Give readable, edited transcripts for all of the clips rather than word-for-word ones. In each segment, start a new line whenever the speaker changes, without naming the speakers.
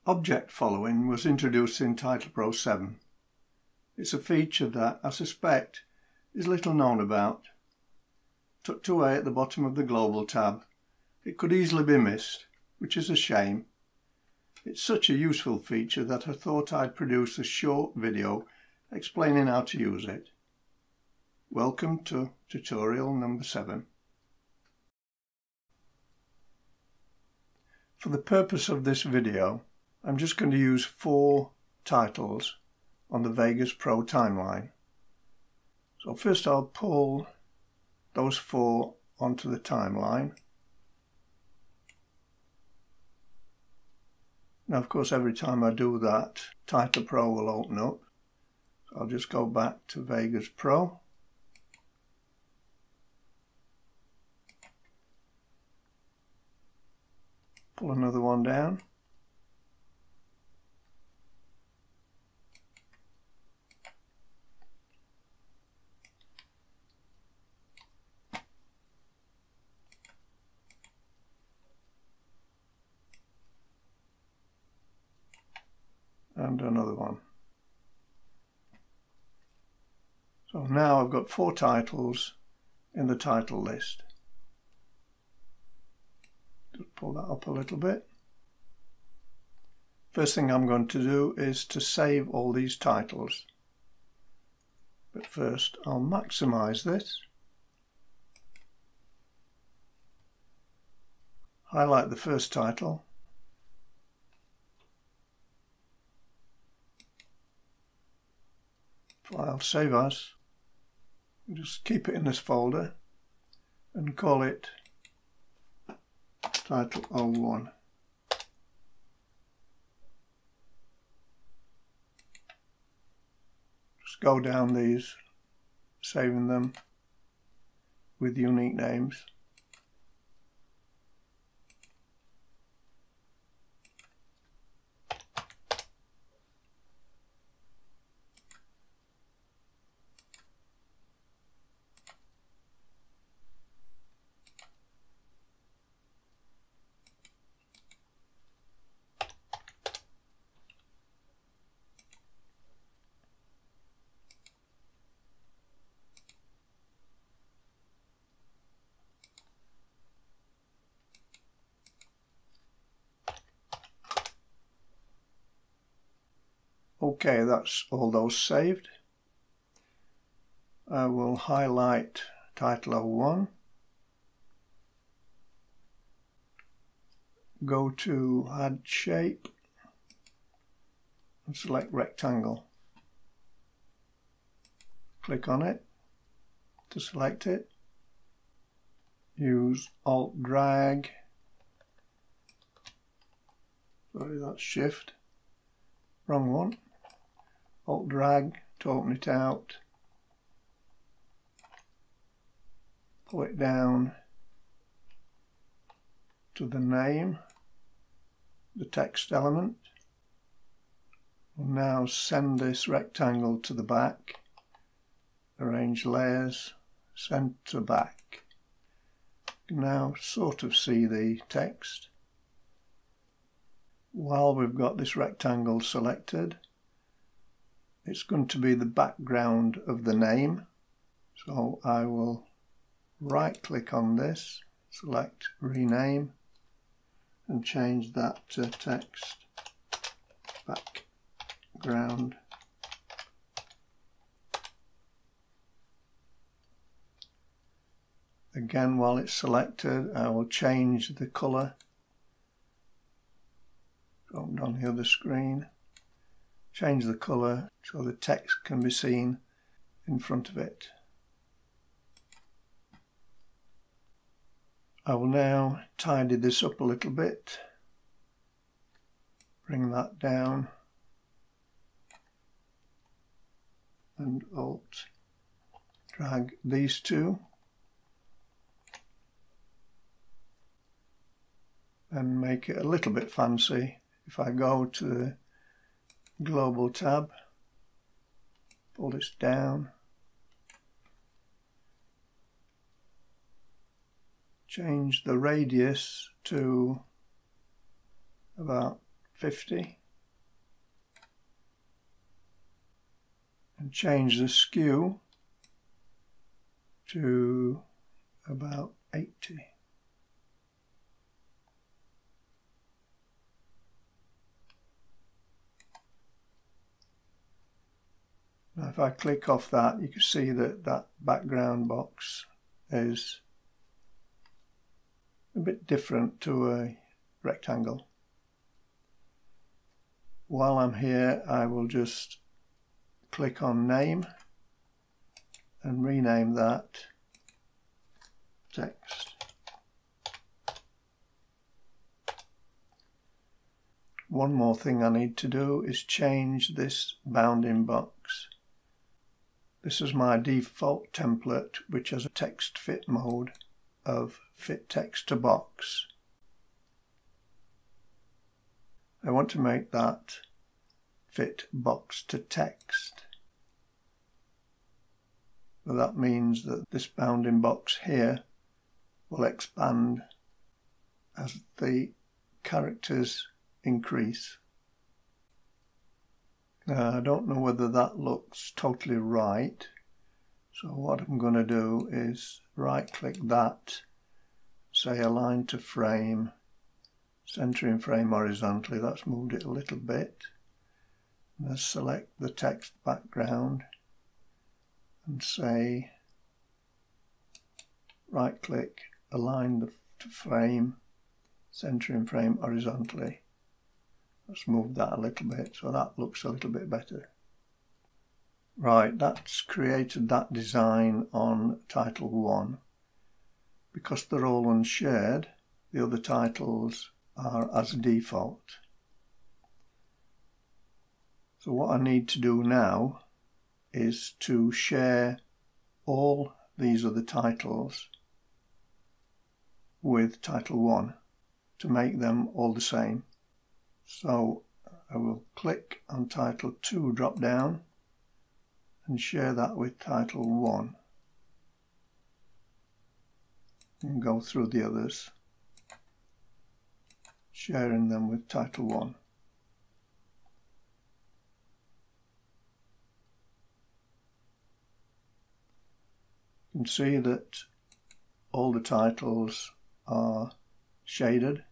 Object following was introduced in Title Pro 7. It's a feature that, I suspect, is little known about. Tucked away at the bottom of the Global tab, it could easily be missed, which is a shame. It's such a useful feature that I thought I'd produce a short video explaining how to use it. Welcome to tutorial number 7. For the purpose of this video, I'm just going to use 4 titles on the Vegas Pro timeline. So first I'll pull those 4 onto the timeline. Now of course every time I do that, Title Pro will open up. So I'll just go back to Vegas Pro. Pull another one down. And another one. So now I've got 4 titles in the title list. Just pull that up a little bit. First thing I'm going to do is to save all these titles. But first I'll maximize this. Highlight the first title. File Save As. Just keep it in this folder and call it Title 01. Just go down these, saving them with unique names. Okay, that's all those saved. I will highlight Title 01, go to Add Shape and select Rectangle. Click on it to select it. Use Alt Drag, sorry that's Shift, wrong one. Alt drag to open it out, pull it down to the name, the text element. We'll now send this rectangle to the back, arrange layers, send to back. You can now sort of see the text. While we've got this rectangle selected, it's going to be the background of the name, so I will right click on this, select rename and change that to text background. Again, while it's selected, I will change the colour. Open on the other screen. Change the colour so the text can be seen in front of it. I will now tidy this up a little bit. Bring that down and Alt drag these 2 and make it a little bit fancy. If I go to the Global tab, pull this down, change the radius to about 50 and change the skew to about 80. Now if I click off that, you can see that that background box is a bit different to a rectangle. While I'm here, I will just click on name and rename that text. One more thing I need to do is change this bounding box. This is my default template, which has a text fit mode of fit text to box. I want to make that fit box to text. So that means that this bounding box here will expand as the characters increase. Now I don't know whether that looks totally right, so what I'm going to do is right click that, say align to frame, centering frame horizontally. That's moved it a little bit. Let's select the text background and say right click, align to frame, centering frame horizontally. Let's move that a little bit so that looks a little bit better. Right, that's created that design on title 1. Because they're all unshared, the other titles are as default. So what I need to do now is to share all these other titles with title 1 to make them all the same. So I will click on title 2 drop down and share that with title 1 and go through the others, sharing them with title 1. You can see that all the titles are shaded,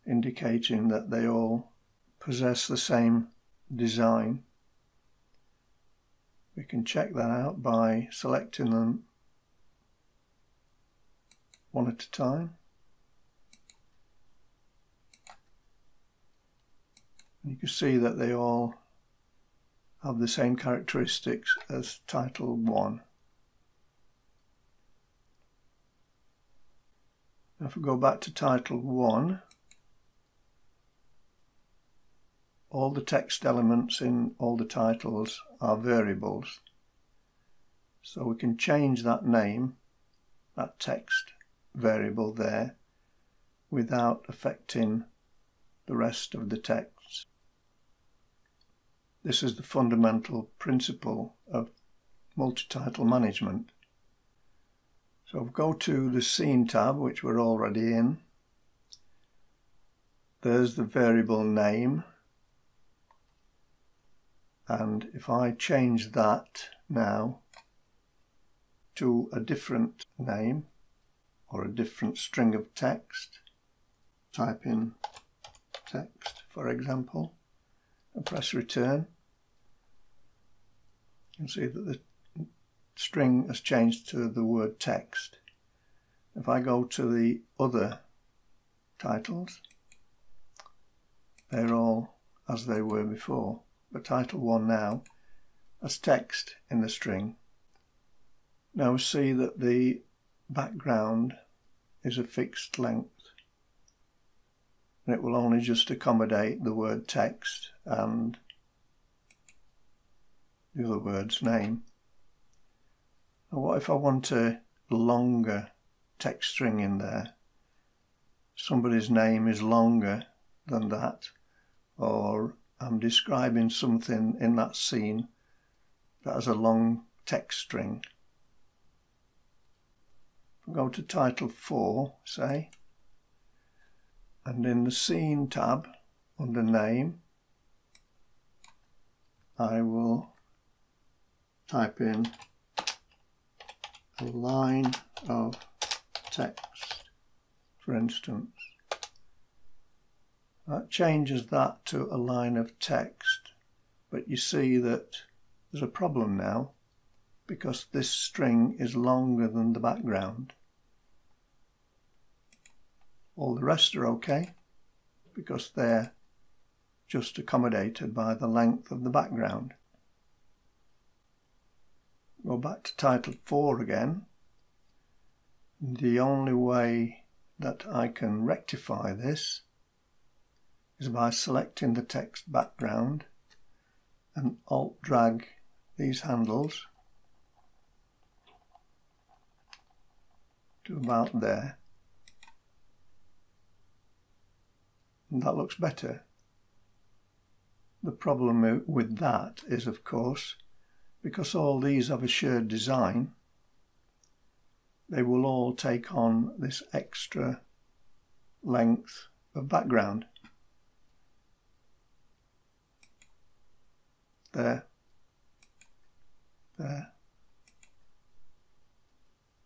indicating that they all possess the same design. We can check that out by selecting them one at a time. And you can see that they all have the same characteristics as title 1. Now if we go back to title 1, all the text elements in all the titles are variables. So we can change that name, that text variable there, without affecting the rest of the text. This is the fundamental principle of multi-title management. So we'll go to the Scene tab, which we're already in. There's the variable name. And if I change that now to a different name or a different string of text, type in text for example and press return, you can see that the string has changed to the word text. If I go to the other titles, they're all as they were before. But title 1 now has text in the string. Now we see that the background is a fixed length and it will only just accommodate the word text and the other word's name. Now what if I want a longer text string in there? Somebody's name is longer than that, or I'm describing something in that scene that has a long text string. Go to title 4, say, and in the Scene tab under name, I will type in a line of text, for instance. That changes that to a line of text, but you see that there's a problem now because this string is longer than the background. All the rest are okay because they're just accommodated by the length of the background. Go back to title 4 again. The only way that I can rectify this is by selecting the text background and alt drag these handles to about there. And that looks better. The problem with that is, of course, because all these have a shared design, they will all take on this extra length of background. There, there,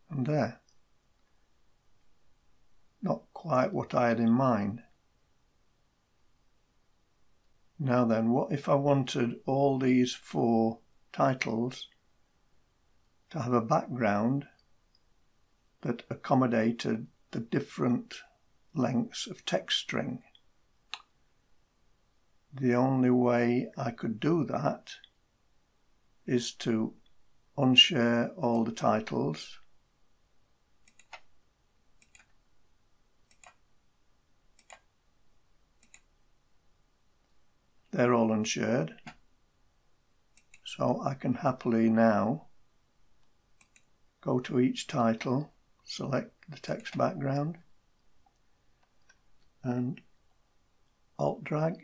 and there. Not quite what I had in mind. Now then, what if I wanted all these 4 titles to have a background that accommodated the different lengths of text string? The only way I could do that is to unshare all the titles, they're all unshared, so I can happily now go to each title, select the text background and alt drag,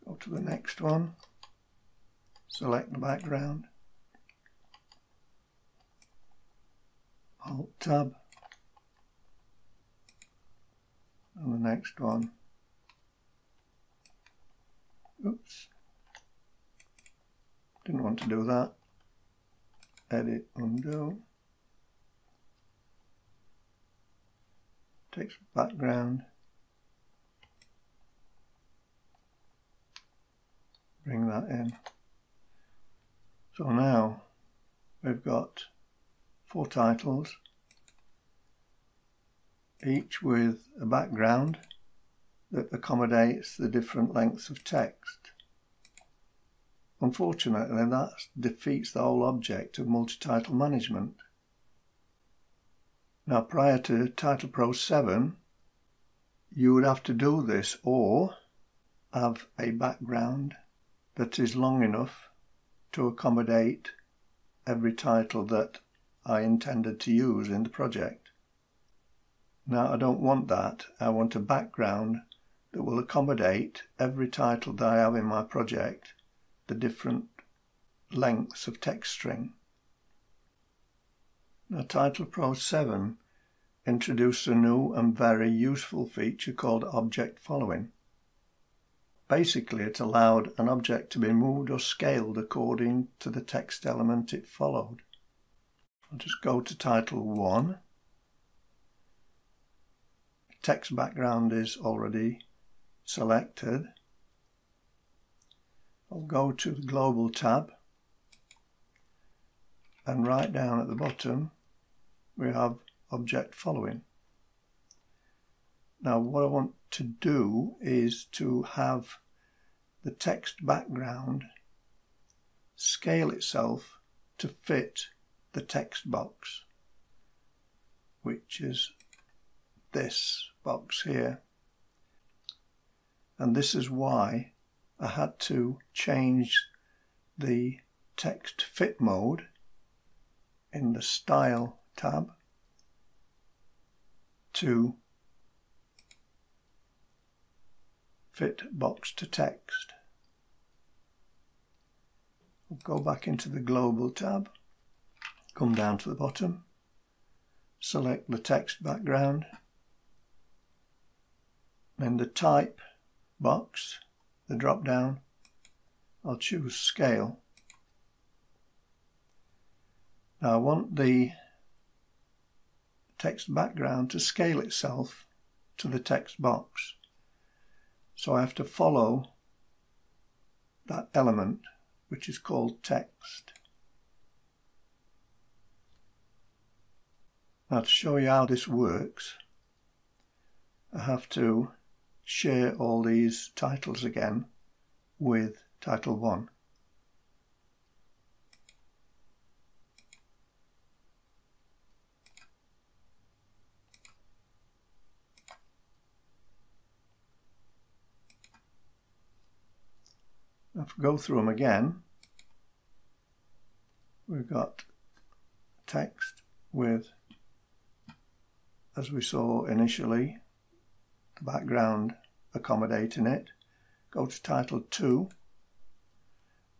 go to the next one, select the background, alt tab, and the next one. Oops, didn't want to do that. Edit, undo, text background, bring that in. So now we've got 4 titles, each with a background that accommodates the different lengths of text. Unfortunately, that defeats the whole object of multi-title management. Now, prior to Title Pro 7, you would have to do this or have a background that is long enough to accommodate every title that I intended to use in the project. Now, I don't want that. I want a background that will accommodate every title that I have in my project, the different lengths of text string. Now, Title Pro 7 introduced a new and very useful feature called object following. Basically, it allowed an object to be moved or scaled according to the text element it followed. I'll just go to Title 1. Text background is already selected. I'll go to the Global tab, and right down at the bottom we have object following. Now, what I want to do is to have the text background scale itself to fit the text box, which is this box here. And this is why I had to change the text fit mode in the Style tab to fit box to text. We'll go back into the Global tab, come down to the bottom, select the text background, In the type box, the drop down, I'll choose scale. Now I want the text background to scale itself to the text box, so I have to follow that element which is called text. Now to show you how this works, I have to share all these titles again with title 1. If we go through them again, we've got text with, as we saw initially, the background accommodating it. Go to title 2,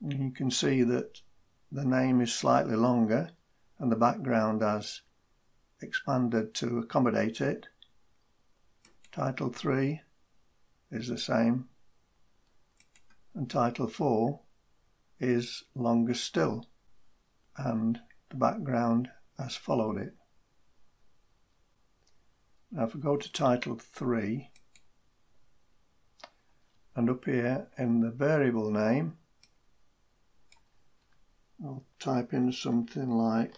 and you can see that the name is slightly longer and the background has expanded to accommodate it. Title 3 is the same, and title 4 is longer still, and the background has followed it. Now if we go to title 3, and up here in the variable name, I'll type in something like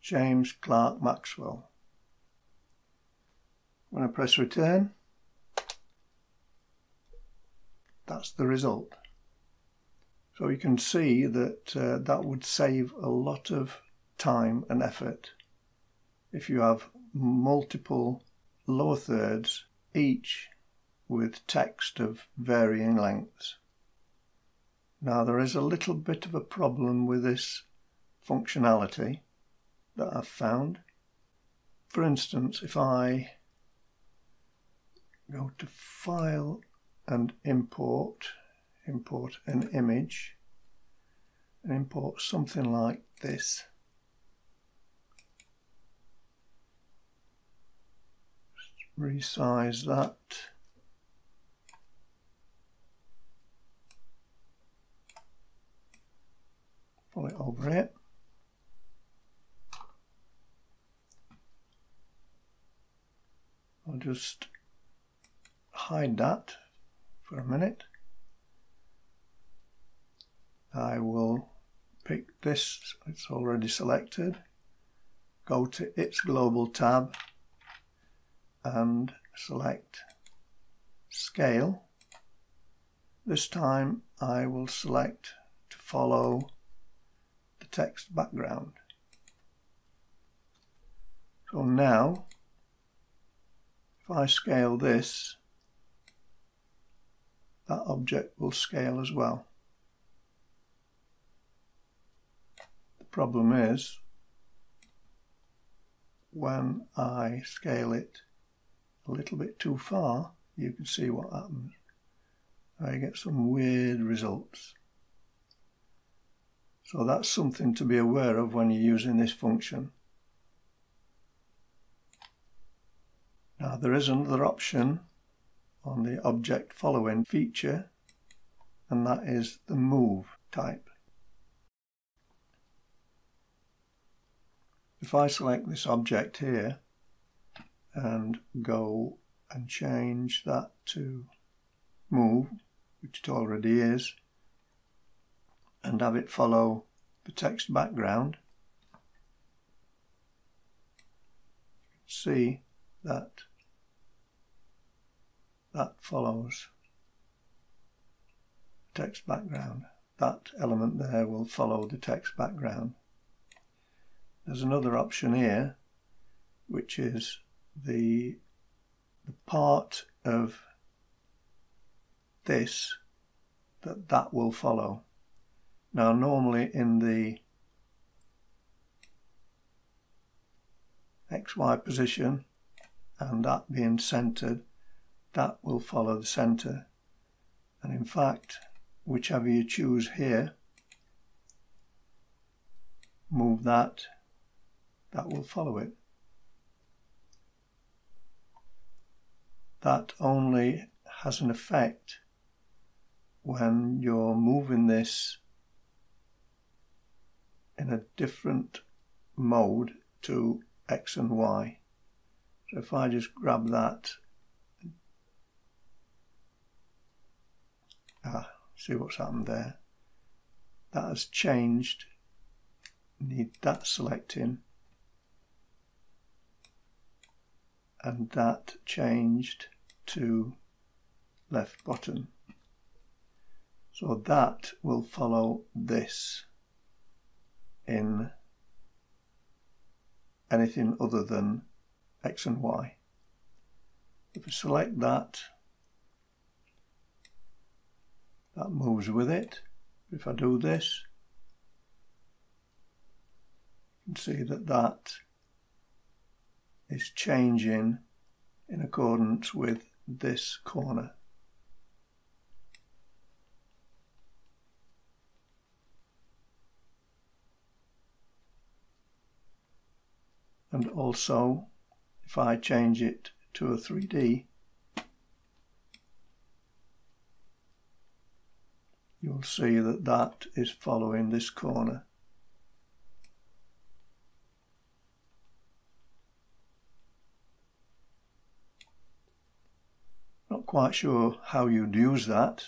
James Clerk Maxwell. When I press return, that's the result. So you can see that that would save a lot of time and effort if you have multiple lower thirds, each with text of varying lengths. Now there is a little bit of a problem with this functionality that I've found. For instance, if I go to File and import an image and import something like this. Just resize that. Pull it over it. I'll just hide that for a minute. I will pick this, it's already selected, go to its global tab and select scale. This time I will select to follow the text background. So now if I scale this, that object will scale as well. The problem is when I scale it a little bit too far, you can see what happens. I get some weird results. So that's something to be aware of when you're using this function. Now there is another option on the object following feature, and that is the move type. If I select this object here and go and change that to move, which it already is, and have it follow the text background, see that follows the text background. That element there will follow the text background. There's another option here, which is the part of this that will follow. Now normally in the XY position, and that being centered, that will follow the center. And in fact, whichever you choose here, move that, that will follow it. That only has an effect when you're moving this in a different mode to X and Y. So if I just grab that, see what's happened there. That has changed. Need that selecting, and that changed to left bottom. So that will follow this in anything other than X and Y. If I select that, that moves with it. If I do this, you can see that that is changing in accordance with this corner. And also, if I change it to a 3D, you'll see that that is following this corner. Not quite sure how you'd use that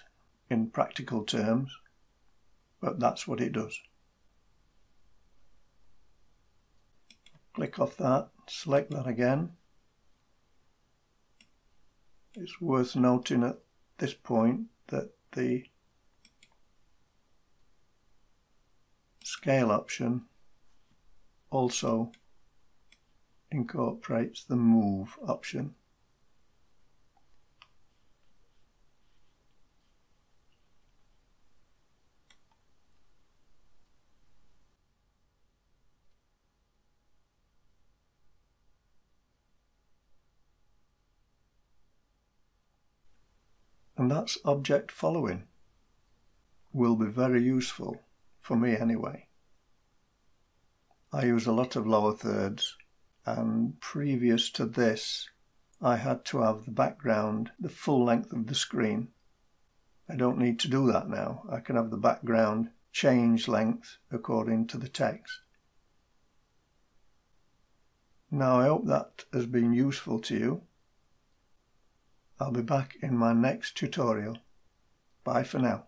in practical terms, but that's what it does. Click off that, select that again. It's worth noting at this point that the scale option also incorporates the move option. And that's object following. Will be very useful, for me anyway. I use a lot of lower thirds, and previous to this I had to have the background the full length of the screen. I don't need to do that now. I can have the background change length according to the text. Now I hope that has been useful to you. I'll be back in my next tutorial. Bye for now.